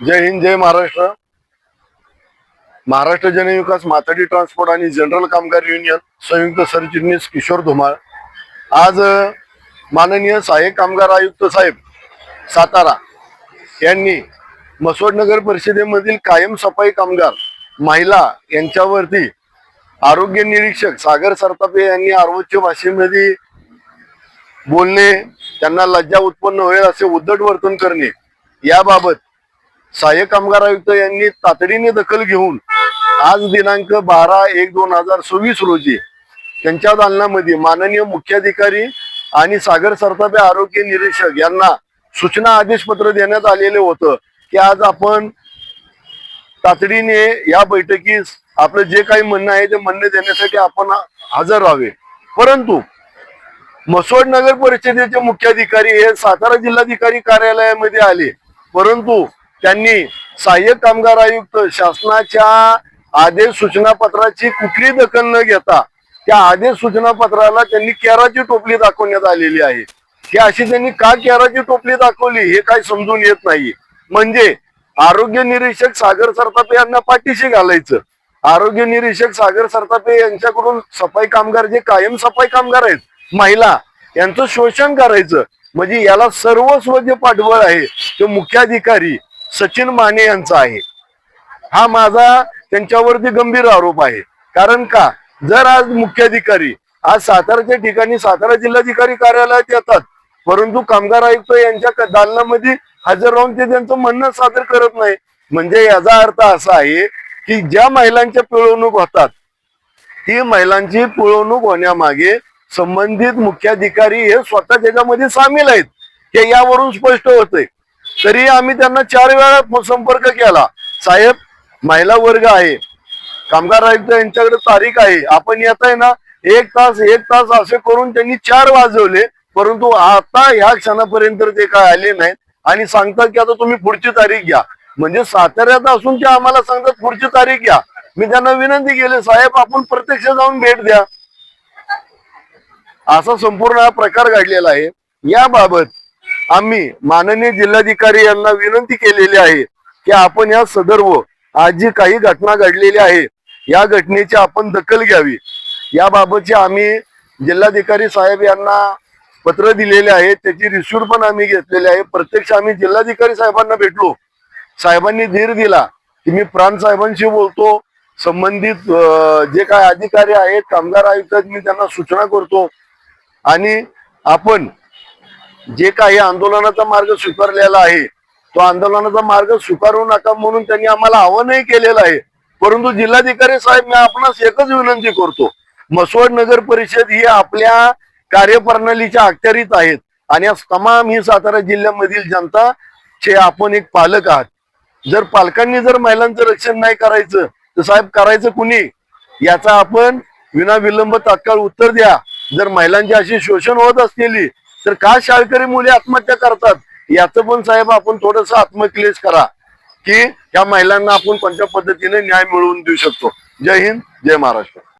जय हिंद, जय महाराष्ट्र. महाराष्ट्र जनविकास माथाडी transport आणि general कामगार union संयुक्त सरचिटणीस किशोर धुमाळ आज माननीय सहाय्यक कामगार आयुक्त साहेब सातारा यांनी मसवड नगर परिषदेमधील कायम सफाई कामगार महिला यांच्यावरती आरोग्य निरीक्षक सागर सरतापे यांनी आर्वोच्च भाषेमध्ये बोलणे, त्यांना लज्जा उत्पन्न होईल असे उद्धट वर्तन करणे याबाबत सहाय्यक कामगार आयुक्त यांनी तातडीने दखल घेऊन आज दिनांक 12/1/2026 रोजी त्यांच्या दालनामध्ये माननीय मुख्याधिकारी आणि सागर सरतापे आरोग्य निरीक्षक यांना सूचना आदेश पत्र देण्यात आलेले होतं की आज आपण तातडीने या बैठकीस आपलं जे काही म्हणणं आहे ते म्हणणे देण्यासाठी आपण हजर राहावे. परंतु मसवड नगर परिषदेचे मुख्याधिकारी हे सातारा जिल्हाधिकारी कार्यालयामध्ये आले, परंतु त्यांनी सहाय्यक कामगार आयुक्त शासनाच्या आदेश सूचना पत्राची कुठली दखल न घेता त्या आदेश सूचना पत्राला त्यांनी केराची टोपली दाखवण्यात आलेली आहे. की अशी त्यांनी का केराची टोपली दाखवली हे काही समजून येत नाही. म्हणजे आरोग्य निरीक्षक सागर सरतापे यांना पाठीशी घालायचं, आरोग्य निरीक्षक सागर सरतापे यांच्याकडून सफाई कामगार जे कायम सफाई कामगार आहेत महिला यांचं शोषण करायचं. म्हणजे याला सर्वस्व जे पाठबळ आहे ते मुख्याधिकारी सचिन माने यांचा आहे. हा माझा त्यांच्यावरती गंभीर आरोप आहे. कारण का, जर आज मुख्याधिकारी आज साताराच्या ठिकाणी सातारा जिल्हाधिकारी कार्यालयात येतात, परंतु कामगार आयुक्त यांच्या दालनामध्ये हजर राहून ते त्यांचं म्हणणं सादर करत नाही, म्हणजे याचा अर्थ असा आहे की ज्या महिलांच्या पिळवणूक होतात ती महिलांची पिळवणूक होण्यामागे संबंधित मुख्याधिकारी हे स्वतः त्याच्यामध्ये सामील आहेत हे यावरून स्पष्ट होतंय. तरी आम्ही त्यांना 4 वेळा संपर्क केला. साहेब, महिला वर्ग आहे, कामगार आयुक्त यांच्याकडे तारीख आहे, आपण येत आहे ना, 1 तास असे करून त्यांनी 4 वाजवले, परंतु आता ह्या क्षणापर्यंत ते काय आले नाहीत आणि सांगतात की आता तुम्ही पुढची तारीख घ्या. म्हणजे साताऱ्यात असून ते आम्हाला सांगतात पुढची तारीख घ्या. मी त्यांना विनंती केली, साहेब आपण प्रत्यक्ष जाऊन भेट द्या. असा संपूर्ण हा प्रकार घडलेला आहे. याबाबत आम्ही माननीय जिल्हाधिकारी यांना विनंती केलेली आहे की आपण या सदर्भ आज जी काही घटना घडलेली आहे या घटनेची आपण दखल घ्यावी. याबाबतचे आम्ही जिल्हाधिकारी साहेब यांना पत्र दिलेले आहे, त्याची रिसिव्ह पण आम्ही घेतलेली आहे. प्रत्यक्ष आम्ही जिल्हाधिकारी साहेबांना भेटलो, साहेबांनी धीर दिला की मी प्राण साहेबांशी बोलतो, संबंधित जे काय अधिकारी आहेत कामगार आयुक्त मी त्यांना सूचना करतो आणि आपण जे काही आंदोलनाचा मार्ग स्वीकारलेला आहे तो आंदोलनाचा मार्ग स्वीकारू नका म्हणून त्यांनी आम्हाला आवाहनही केलेलं आहे. परंतु जिल्हाधिकारी साहेब, मी आपणास एकच विनंती करतो, मसवड नगर परिषद ही आपल्या कार्यप्रणालीच्या अखत्यारीत आहेत आणि तमाम ही सातारा जिल्ह्यामधील जनता चे आपण एक पालक आहात. जर पालकांनी जर महिलांचं रक्षण नाही करायचं तर साहेब करायचं कुणी, याचा आपण विनाविलंब तात्काळ उत्तर द्या. जर महिलांची अशी शोषण होत असलेली तर का शाळकरी मुली आत्महत्या करतात याचं पण साहेब आपण थोडंसं आत्मक्लेश करा की या महिलांना आपण कोणत्या पद्धतीने न्याय मिळवून देऊ शकतो. जय हिंद, जय महाराष्ट्र.